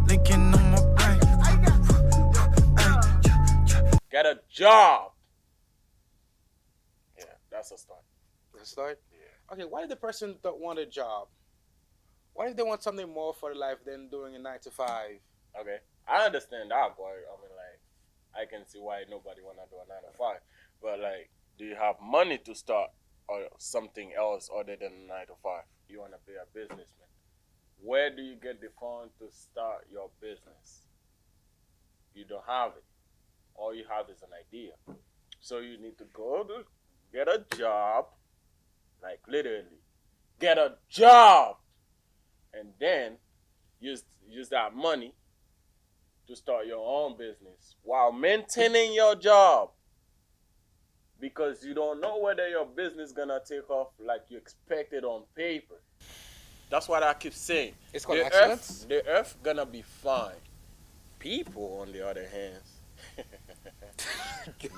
Linking on my brain. Get a job. Yeah, that's a start. Let's start. Yeah. Okay, what if the person don't want a job? What if they want something more for life than doing a 9 to 5? Okay. I understand that, boy. I mean, like, I can see why nobody wanna do a 9 to 5. But like, do you have money to start or something else other than a 9 to 5? You wanna be a businessman. Where do you get the funds to start your business? You don't have it. All you have is an idea. So you need to go to get a job, like literally, get a job, and then use that money to start your own business while maintaining your job. Because you don't know whether your business gonna take off like you expected on paper. That's what I keep saying. It's called the excellence. the earth gonna be fine. People, on the other hand,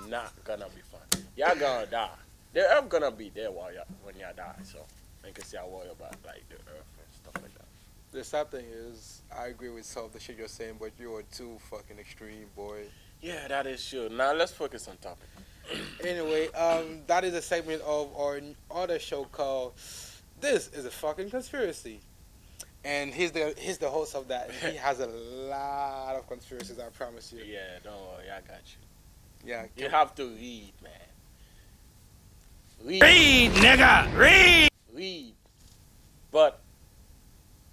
not gonna be fine. Y'all gonna die. The earth gonna be there when y'all die. So I can see I worry about like the earth and stuff like that. The sad thing is, I agree with some of the shit you're saying, but you are too fucking extreme, boy. Yeah, that is true. Now let's focus on topic. Anyway, that is a segment of our other show called "This Is a Fucking Conspiracy," and he's the host of that. And he has a lot of conspiracies. I promise you. Yeah, don't worry, I got you. Yeah. You have to read, man. Read, nigga, read. Read, but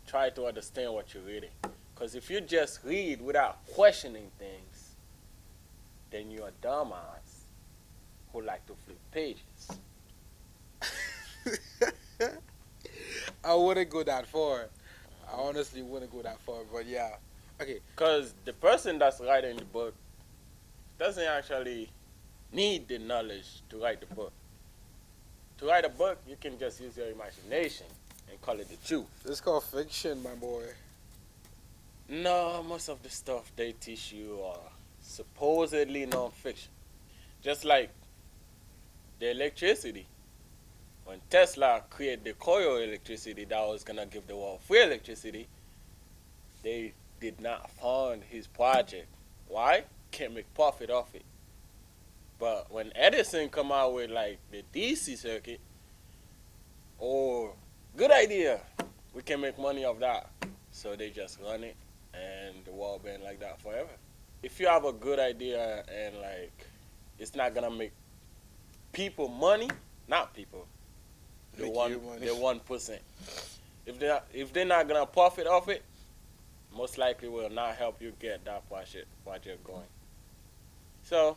try to understand what you're reading. Because if you just read without questioning things, then you're a dumbass who like to flip pages. I wouldn't go that far. I honestly wouldn't go that far, but yeah. Okay. Because the person that's writing the book doesn't actually need the knowledge to write the book. To write a book, you can just use your imagination and call it the truth. It's called fiction, my boy. No, most of the stuff they teach you are supposedly non-fiction. Just like the electricity. When Tesla created the coil electricity that was gonna give the world free electricity, they did not fund his project. Why? Can't make profit off it. But when Edison come out with like the DC circuit, oh, good idea, we can make money off that. So they just run it, and the world been like that forever. If you have a good idea and like it's not gonna make people money, not people, the Make one you money. the 1%. If they're not gonna profit off it, most likely will not help you get that project going. So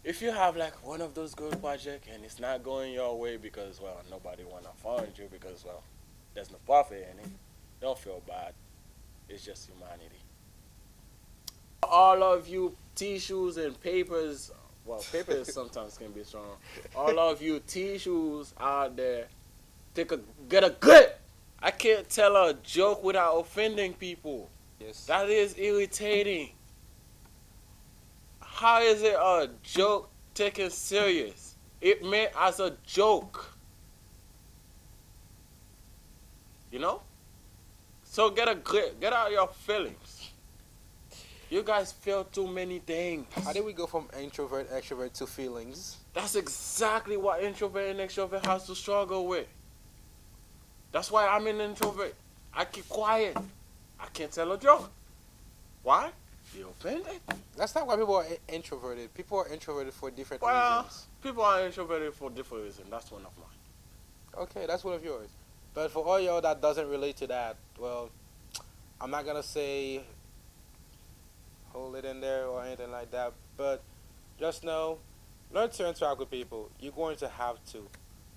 if you have like one of those good projects and it's not going your way because well nobody wanna fund you because well there's no profit in it, don't feel bad. It's just humanity. All of you tissues and papers, well, papers sometimes can be strong. All of you tissues out there, get a grip. I can't tell a joke without offending people. Yes. That is irritating. How is it a joke taken serious? It meant as a joke. You know? So get a grip. Get out your feelings. You guys feel too many things. How did we go from introvert, extrovert to feelings? That's exactly what introvert and extrovert has to struggle with. That's why I'm an introvert. I keep quiet. I can't tell a joke. Why? You offended? That's not why people are introverted. People are introverted for different Well, reasons. people are introverted for different reasons. That's one of mine. Okay, that's one of yours. But for all y'all that doesn't relate to that, well, I'm not gonna say hold it in there or anything like that. But just know, learn to interact with people. You're going to have to.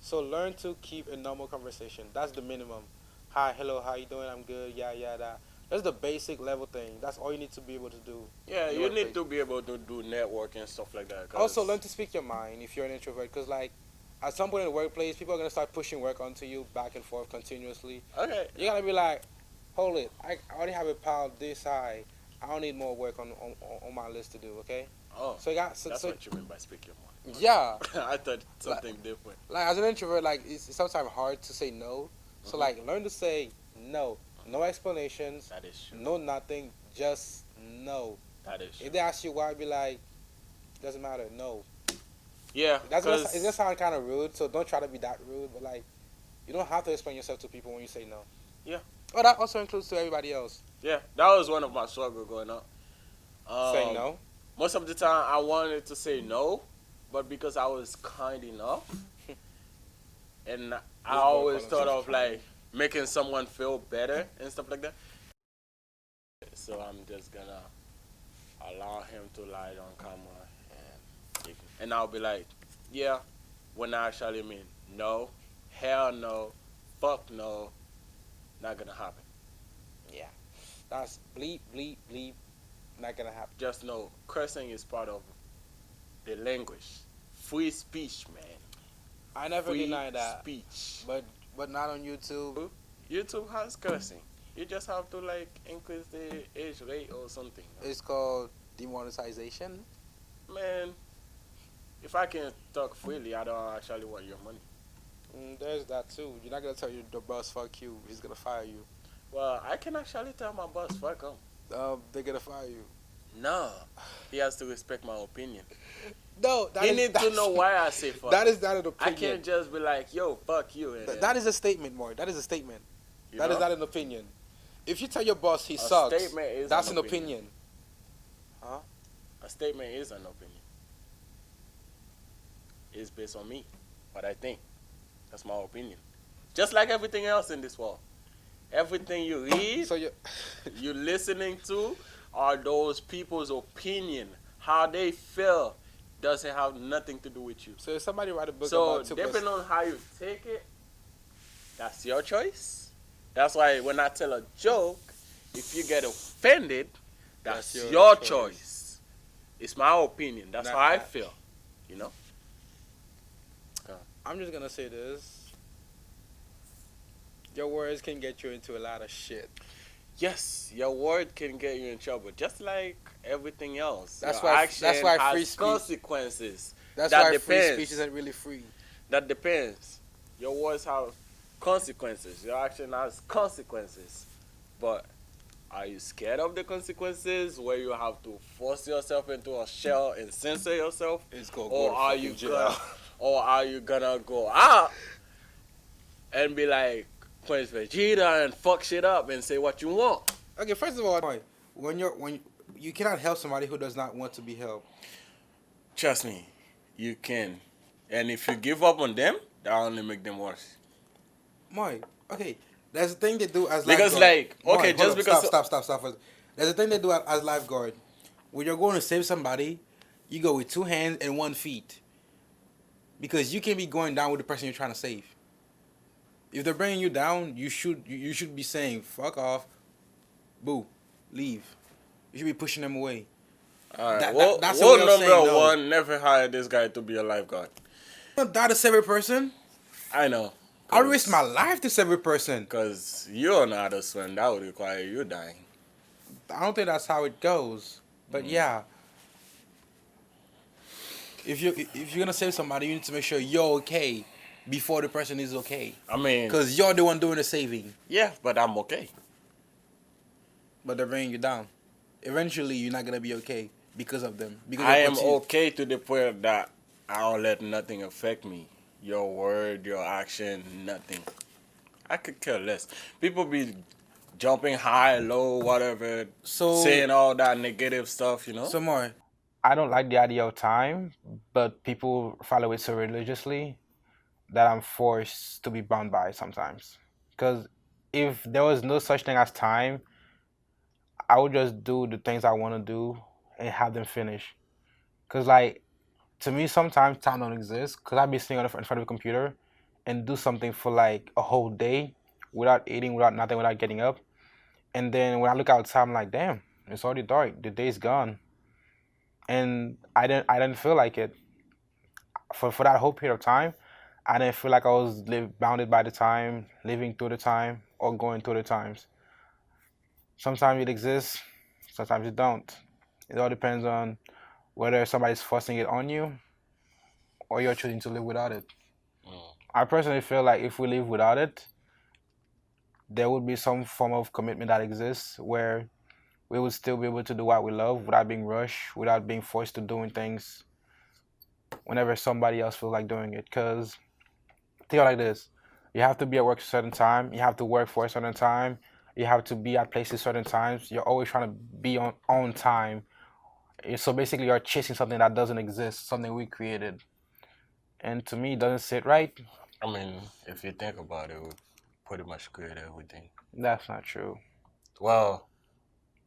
So learn to keep a normal conversation. That's the minimum. Hi, hello, how you doing? I'm good. Yeah, yeah, that. That's the basic level thing. That's all you need to be able to do. Yeah, in the you need workplace. to be able to do network and stuff like that. 'Cause Also, learn to speak your mind if you're an introvert. Because, like, at some point in the workplace, people are going to start pushing work onto you back and forth continuously. Okay. You got to be like, hold it. I already have a pile this high. I don't need more work on my list to do, okay? Oh, So, you got, that's what you mean by speak your mind. yeah. I thought something different. Like, as an introvert, like, it's sometimes hard to say no So like, learn to say no. No explanations. That is true. No nothing. Just no. That is true. If they ask you why, be like, doesn't matter. No. Yeah, It's gonna because sound kind of rude. So don't try to be that rude. But like, you don't have to explain yourself to people when you say no. Yeah. Oh, that also includes to everybody else. yeah, that was one of my struggles growing up. Say no. Most of the time, I wanted to say no, but because I was kind enough, and I always thought of like making someone feel better and stuff like that. So I'm just gonna allow him to lie on camera, and I'll be like, yeah, when I actually mean no, hell no, fuck no, not gonna happen. Yeah. That's bleep, bleep, bleep. Not gonna happen. Just know cursing is part of the language. Free speech, man. I never Free deny that. speech. But not on YouTube. YouTube has cursing. You just have to like increase the age rate or something. It's called demonetization. Man, if I can talk freely, I don't actually want your money. There's that too. You're not gonna tell the boss fuck you. He's gonna fire you. Well, I can actually tell my boss, fuck him. They're gonna fire you. No, he has to respect my opinion. No, He needs to know why I say fuck. That is not an I opinion. can't just be like, yo, fuck you. And That is a statement, Mark. That is a statement. you That is know? not an opinion. If you tell your boss he A sucks, statement is that's an an opinion. opinion. A statement is an opinion. It's based on me, what I think. That's my opinion. Just like everything else in this world. Everything you read, So you, you listening to, are those people's opinion. How they feel doesn't have nothing to do with you. so if somebody write a book So about depending on how you take it, that's your choice. That's why when I tell a joke, if you get offended, that's That's your your choice. choice. It's my opinion. That's Not how I that. feel. You know? I'm just gonna say this. Your words can get you into a lot of shit. Yes, your word can get you in trouble, just like everything else. That's Your why- action that's why has free speech- consequences. That's That why free depends. speech isn't really free. That depends. Your words have consequences. Your action has consequences. But are you scared of the consequences where you have to force yourself into a shell and censor yourself? It's called Or are you gonna go out and be like Prince Vegeta and fuck shit up and say what you want? Okay, first of all, when you cannot help somebody who does not want to be helped. Trust me, you can. And if you give up on them, that only make them worse. Moy, okay, there's a thing they do as Because, lifeguard. like, Moy, okay, hold just up, because- stop. There's a thing they do as lifeguard. When you're going to save somebody, you go with 2 hands and 1 feet, because you can be going down with the person you're trying to save. If they're bringing you down, you should be saying "fuck off," "boo," "leave." You should be pushing them away. Alright, That's a rule way of number saying no. 1, never hire this guy to be a lifeguard. I'm not to save a person. I know. I risk my life to save a person. Because you don't know how to swim. That would require you dying. I don't think that's how it goes. But yeah. If you're gonna save somebody, you need to make sure you're okay before the person is okay. I mean, Because you're the one doing the saving. yeah, but I'm okay. But they're bringing you down. Eventually, you're not gonna be okay because of them. Because I of am what you- okay to the point that I don't let nothing affect me. Your word, your action, nothing. I could care less. People be jumping high, low, whatever, So saying all that negative stuff, you know? some more. I don't like the idea of time, but people follow it so religiously that I'm forced to be bound by it sometimes. Because if there was no such thing as time, I would just do the things I want to do and have them finish. Because, like, to me, sometimes time don't exist. Because I'd be sitting in front of a computer and do something for, like, a whole day without eating, without nothing, without getting up. And then when I look outside, I'm like, damn, it's already dark. The day's gone. And I didn't feel like it. For that whole period of time, I didn't feel like I was bounded by the time, living through the time, or going through the times. Sometimes it exists, sometimes it don't. It all depends on whether somebody's forcing it on you or you're choosing to live without it. I personally feel like if we live without it, there would be some form of commitment that exists where we would still be able to do what we love without being rushed, without being forced to doing things whenever somebody else feels like doing it. Because think of it like this: you have to be at work a certain time, you have to work for a certain time, you have to be at places certain times. You're always trying to be on time. So basically, you're chasing something that doesn't exist, something we created, and to me, it doesn't sit right. I mean, if you think about it, we pretty much create everything. That's not true. Well,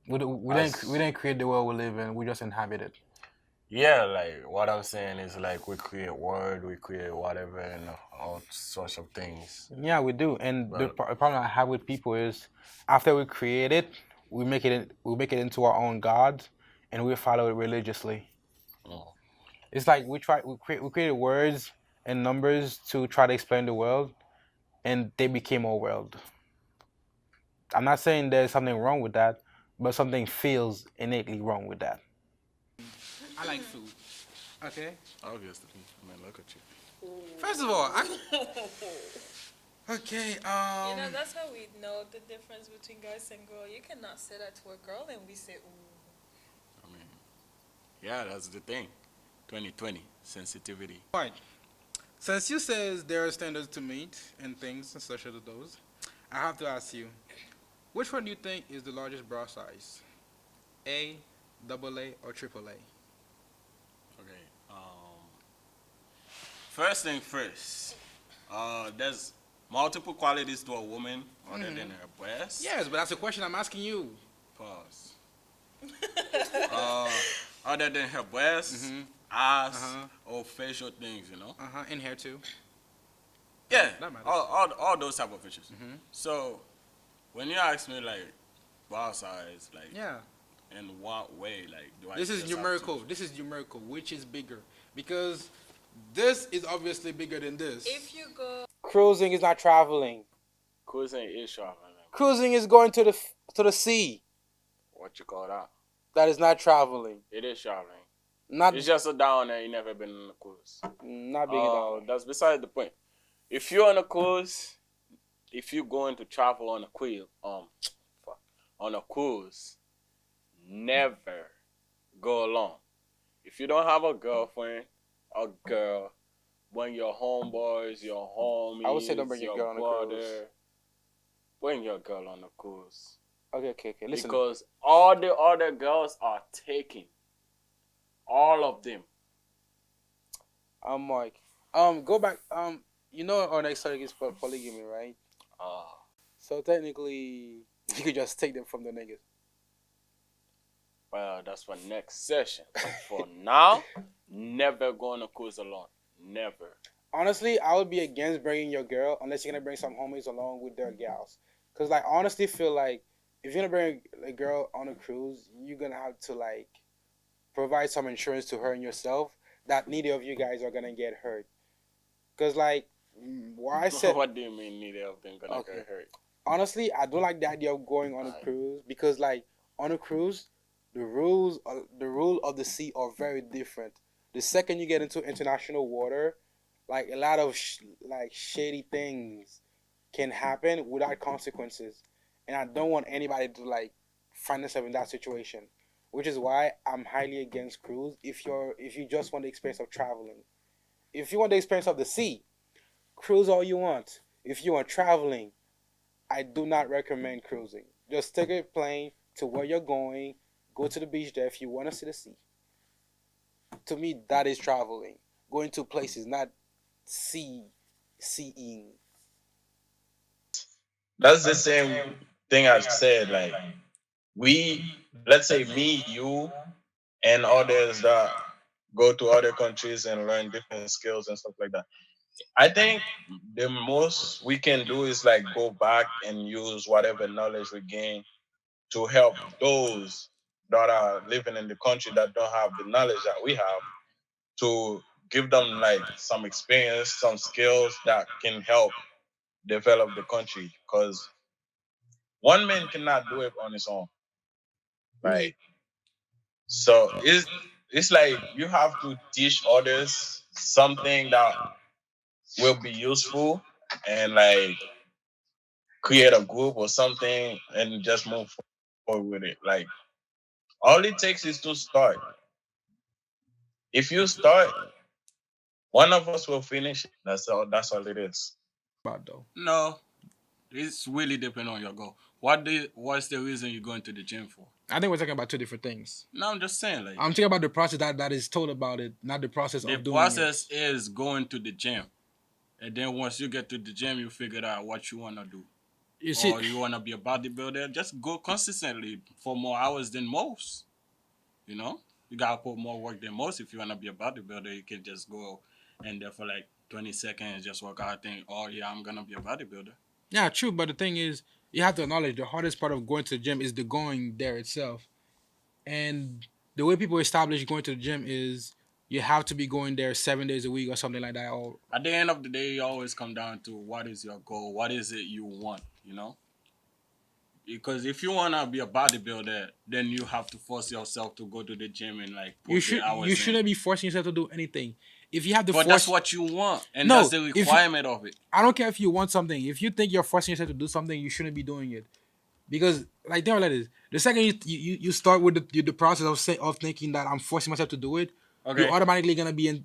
We didn't create the world we live in. We just inhabit it. yeah, like what I'm saying is like we create word, we create whatever, and all sorts of things. Yeah, we do. And the But problem I have with people is after we create it, we make it into our own god, and we follow it religiously. mm, It's like we created words and numbers to try to explain the world, and they became our world. I'm not saying there's something wrong with that, but something feels innately wrong with that. I like food. Okay. obviously, I mean, look at you. First of all, okay. You know, that's how we know the difference between guys and girls. You cannot say that to a girl and we say, ooh. I mean, yeah, that's the thing. 2020 sensitivity. Fine. Since you says there are standards to meet and things such as those, I have to ask you, which one do you think is the largest bra size? A, double A, or triple A? Okay. First thing first. There's multiple qualities to a woman other than her breasts. Yes, but that's a question I'm asking you. Pause. Other than her breasts, ass, or facial things, you know. In hair too. Yeah, That matters. all those type of features. So when you ask me like bra size, like Yeah. in what way, like do I? This is just have numerical. to- This is numerical. Which is bigger? Because this is obviously bigger than this. If you go, Cruising is not traveling. Cruising is traveling. Cruising is going to the sea. What you call that? That is not traveling. It is traveling. Not It's just a down there. You never been on a cruise. not big enough. That's beside the point. If you're on a cruise, if you're going to travel on a cruise, on a cruise, never go alone. If you don't have a girlfriend, a girl, bring your homeboys, your homies, I would say don't bring your girl on a brother, cruise. Bring your girl on a cruise. Okay. Listen. Because all the other girls are taken. All of them. Mike. Go back. You know our next topic is polygamy, right? So technically, you could just take them from the niggas. Well, that's for next session. But for now, never go on a cruise alone. Never. Honestly, I would be against bringing your girl unless you're gonna bring some homies along with their gals. Cause like, I honestly feel like if you're gonna bring a girl on a cruise, you're gonna have to like provide some insurance to her and yourself that neither of you guys are gonna get hurt. Cause like, why I said What do you mean neither of them gonna Okay. get hurt? honestly, I don't like the idea of going on a cruise because like on a cruise, the rule of the sea are very different. The second you get into international water, like a lot of like shady things can happen without consequences, and I don't want anybody to like find themselves in that situation. Which is why I'm highly against cruise. If you just want the experience of traveling, if you want the experience of the sea, cruise all you want. If you want traveling, I do not recommend cruising. Just take a plane to where you're going. Go to the beach there if you want to see the sea. To me, that is traveling. Going to places, not seeing. That's the same thing I said. Like we, let's say me, you, and others that go to other countries and learn different skills and stuff like that. I think the most we can do is like go back and use whatever knowledge we gain to help those that are living in the country that don't have the knowledge that we have to give them like some experience, some skills that can help develop the country. Because one man cannot do it on his own. Right. So it's like you have to teach others something that will be useful and like create a group or something and just move forward with it. Like all it takes is to start. If you start, one of us will finish it. That's all. That's all it is. About though. No, it's really depend on your goal. What's the reason you're going to the gym for? I think we're talking about two different things. No, I'm just saying, like I'm talking about the process that is told about it, not the process the of doing process is going to the gym, and then once you get to the gym, you figure out what you wanna do. it. You see, Or you wanna be a bodybuilder, just go consistently for more hours than most. You know, you gotta put more work than most. If you wanna be a bodybuilder, you can just go and there for like 20 seconds, just work out. Think, oh yeah, I'm gonna be a bodybuilder. yeah, true. But the thing is, you have to acknowledge the hardest part of going to the gym is the going there itself. And the way people establish going to the gym is you have to be going there 7 days a week or something like that. Or At the end of the day, you always come down to what is your goal, what is it you want, you know? Because if you wanna be a bodybuilder, then you have to force yourself to go to the gym and like put the hours you in. shouldn't be forcing yourself to do anything. If you have to But force, that's what you want, and No, that's the if you- requirement of it. I don't care if you want something. If you think you're forcing yourself to do something, you shouldn't be doing it. Because like think about it, the second you start with the process of thinking that I'm forcing myself to do it, Okay. you're automatically gonna be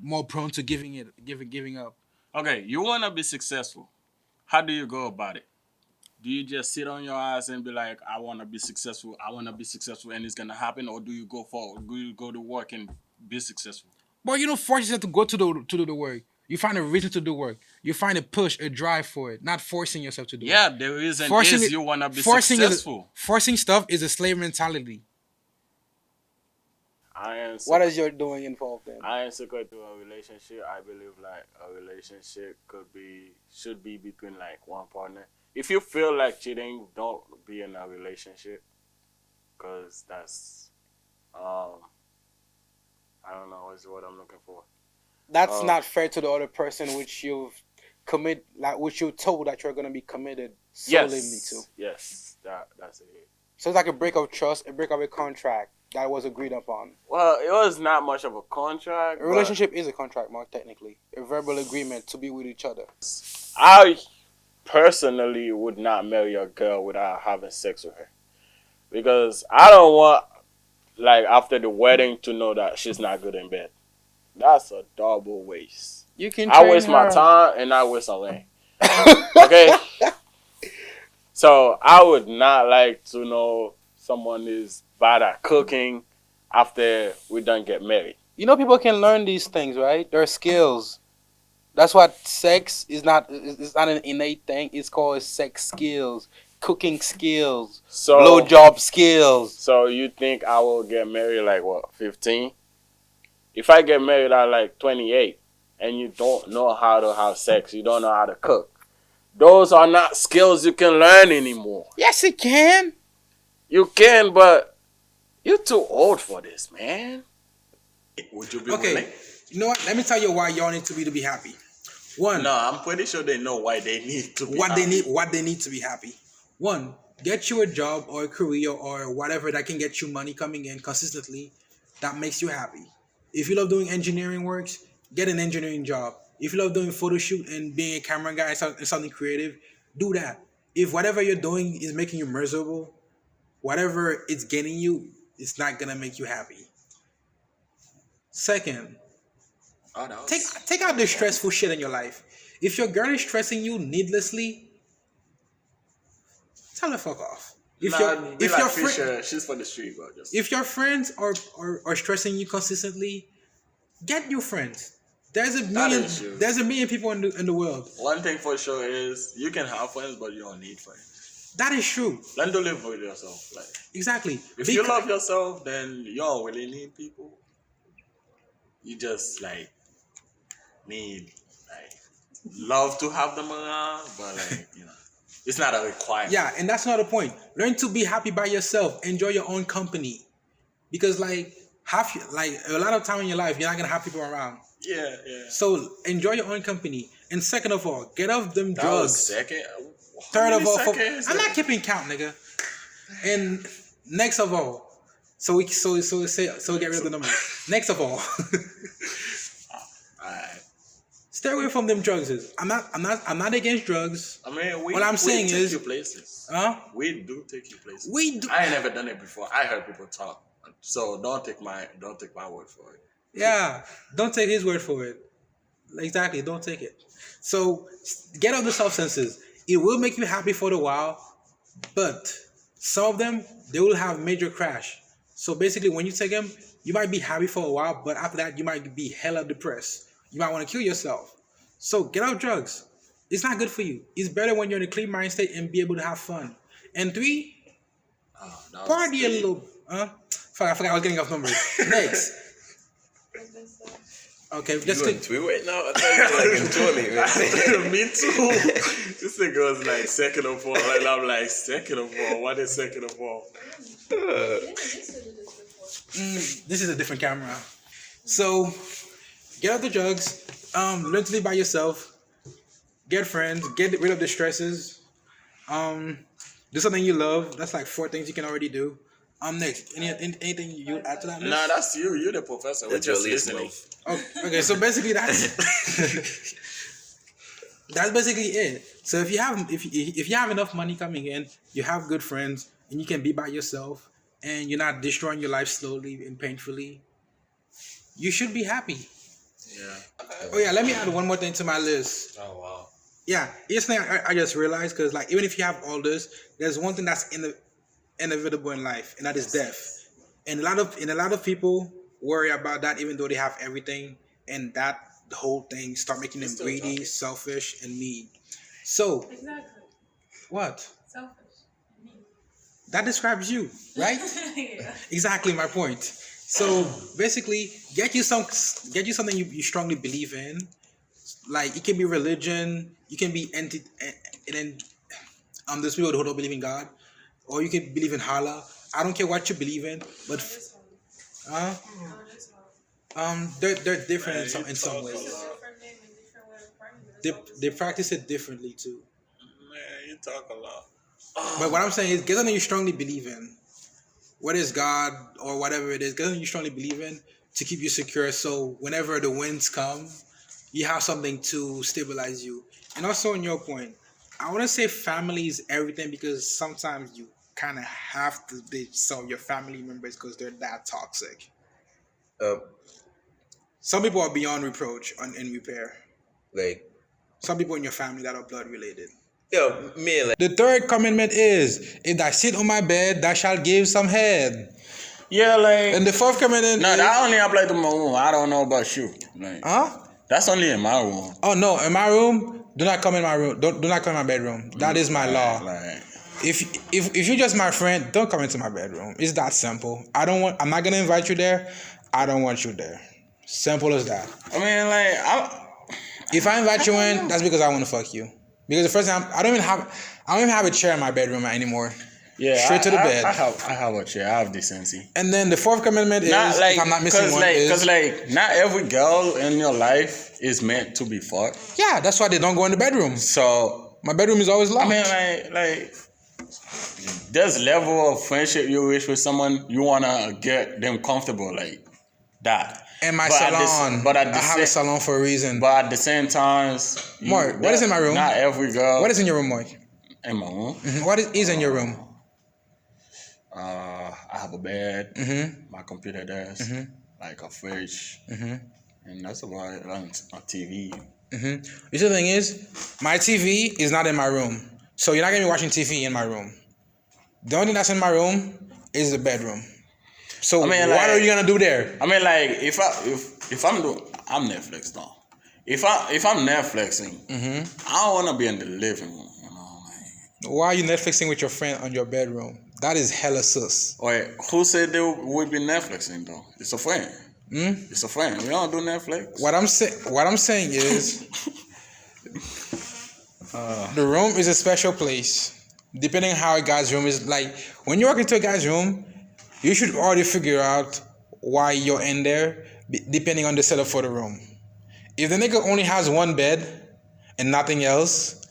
more prone to giving up. Okay, you wanna be successful. How do you go about it? Do you just sit on your ass and be like, I wanna be successful, and it's gonna happen, or do you go to work and be successful? But you don't force yourself to go to do the work. You find a reason to do work. You find a push, a drive for it, not forcing yourself to do it. Yeah, the reason Forcing is it- you wanna be forcing successful. Forcing stuff is a slave mentality. What is your doing involved in? I ain't secure to a relationship. I believe like a relationship should be between like one partner. If you feel like cheating, don't be in a relationship, cause that's I don't know what's what I'm looking for. That's Oh. not fair to the other person, which you've which you told that you're gonna be committed solemnly to. Yes, that's it. So it's like a break of trust, a break of a contract that was agreed upon. Well, it was not much of a contract. A relationship is a contract, Mark, technically. A verbal agreement to be with each other. I personally would not marry a girl without having sex with her, because I don't want like after the wedding to know that she's not good in bed. That's a double waste. You can I waste my time and I waste a ring. Okay? So I would not like to know someone is bad at cooking after we done get married. You know, people can learn these things, right? They're skills. That's what sex is not. It's not an innate thing. It's called sex skills, cooking skills, So blowjob skills. So you think I will get married like what, 15? If I get married at like 28 and you don't know how to have sex, you don't know how to cook, those are not skills you can learn anymore. Yes, it can. You can, but you're too old for this, man. Would you be willing? Okay, you know what? Let me tell you why y'all need to be happy. One, No, I'm pretty sure they know why they need to be what happy. they need to be happy. One, get you a job or a career or whatever that can get you money coming in consistently that makes you happy. If you love doing engineering works, get an engineering job. If you love doing photo shoot and being a camera guy and something creative, do that. If whatever you're doing is making you miserable, whatever it's getting you, it's not gonna make you happy. Second, Oh, that was- take out the stressful shit in your life. If your girl is stressing you needlessly, tell her fuck off. If your friend, she's for the street, bro. Just if your friends are stressing you consistently, get new friends. There's a is true. million people in the world. one thing for sure is you can have friends, but you don't need friends. That is true. Learn to live with yourself. Like Exactly. if you love yourself, then you don't really need people. You just like need like love to have them around, but like it's not a requirement. Yeah, and that's not the point. Learn to be happy by yourself. Enjoy your own company, because like a lot of time in your life, you're not gonna have people around. Yeah. So enjoy your own company. And second of all, get off them That was drugs. second. Third of all, seconds? I'm not keeping count, nigga. And next of all, so we get rid of the numbers. Next of all, Alright. Stay away from them drugs. I'm not against drugs. I mean, What I'm saying take is- you places. Huh? We do take you places. We do. I ain't never done it before. I heard people talk, so don't take my word for it. Yeah, don't take his word for it. Exactly, don't take it. So get off the substances. It will make you happy for a while, but some of them they will have major crash. So basically, when you take them, you might be happy for a while, but after that, you might be hella depressed. You might want to kill yourself. So get off drugs. It's not good for you. It's better when you're in a clean mind state and be able to have fun. And 3, That was party a three. little. Fuck, I forgot I was getting off numbers. Next. Okay, just You in click. two right now? I thought you were like in 20, man. Me too. This thing goes like second of all, and I'm like second of all. What is second of all? This is a different camera. So, get out the drugs. Learn to live by yourself. Get friends. Get rid of the stresses. Do something you love. That's like 4 things you can already do. Next, anything you add to that list? Nah, that's you. You're the professor. We're That's your just least listening. love. Oh, okay, so basically that's that's basically it. So if you have enough money coming in, you have good friends, and you can be by yourself, and you're not destroying your life slowly and painfully, you should be happy. Yeah. Oh yeah, let me add one more thing to my list. Oh wow. Yeah, it's thing I just realized because like even if you have all this, there's one thing that's inevitable in life, and that is death. And a lot of people worry about that even though they have everything, and that the whole thing start making them greedy, selfish, and mean. So Exactly. what? Selfish. That describes you, right? Yeah. Exactly my point. So basically, get you something you strongly believe in. Like it can be religion, you can be and then there's people who don't believe in God, or you can believe in Allah. I don't care what you believe in, but they're different in some ways. Different name and different way of praying, but it's all the They same. practice it differently too. Man, you talk a lot. But what I'm saying is, get something you strongly believe in, whether it's God or whatever it is. Get something you strongly believe in to keep you secure. So whenever the winds come, you have something to stabilize you. And also, on your point, I want to say family is everything because sometimes you kind of have to ditch some of your family members because they're that toxic. Some people are beyond reproach and repair. Like, Some people in your family that are blood related. yo, me, like, The third commandment is, if I sit on my bed, thou shalt give some head. Yeah, like And the fourth commandment no, is... that only apply to my room. I don't know about you. Like, Huh? that's only in my room. Oh, no. In my room, do not come in my room. Do not come in my bedroom. That is my law. Like, If you're just my friend, don't come into my bedroom. It's that simple. I'm not going to invite you there. I don't want you there. Simple as that. I mean, like, If I invite you in, that's because I want to fuck you. Because the first time, I don't even have a chair in my bedroom anymore. yeah, Straight to the bed. I have a chair. I have decency. And then the fourth commandment is, Not like, if I'm not missing one, because is... like, not every girl in your life is meant to be fucked. Yeah, that's why they don't go in the bedroom. So My bedroom is always locked. I mean, like, there's level of friendship you wish with someone you wanna get them comfortable like that. In my But at the- salon. but at the I have a sa- salon for a reason. But at the same time, Mark, what is in my room? Not every girl. What is in your room, Mark? in my room? What is in your room? I have a bed, Mm-hmm. my computer desk, like a fridge, and that's about it. A TV. You see, the thing is, my TV is not in my room. So you're not going to be watching TV in my room. The only thing that's in my room is the bedroom. So I mean, what like- are you going to do there? I mean, like, if I'm Netflix though. If I'm Netflixing, I don't wanna be in the living room. You know, like, Why are you Netflixing with your friend on your bedroom? That is hella sus. wait, who said they would be Netflixing though? It's a friend. It's a friend. We don't do Netflix. What I'm saying is, the room is a special place. Depending on how a guy's room is, like when you walk into a guy's room, you should already figure out why you're in there, depending on the setup for the room. If the nigga only has one bed and nothing else,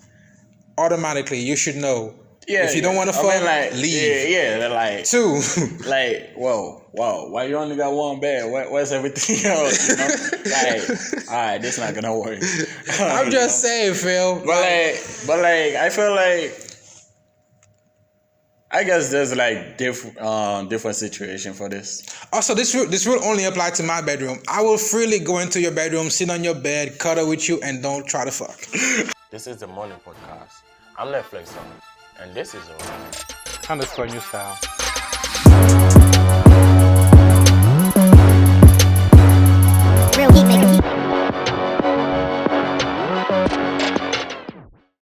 automatically you should know Yeah. If you don't want to I fuck, mean, like, leave. Yeah, like 2. like, whoa, why you only got one bed? Where's everything else? You know? Like, all right, this not gonna work. I'm just saying, Phil. But I feel like I guess there's like different situation for this. Also, this rule only apply to my bedroom. I will freely go into your bedroom, sit on your bed, cuddle with you, and don't try to fuck. This is the Morning Podcast. I'm Netflix on, and this is a _new style.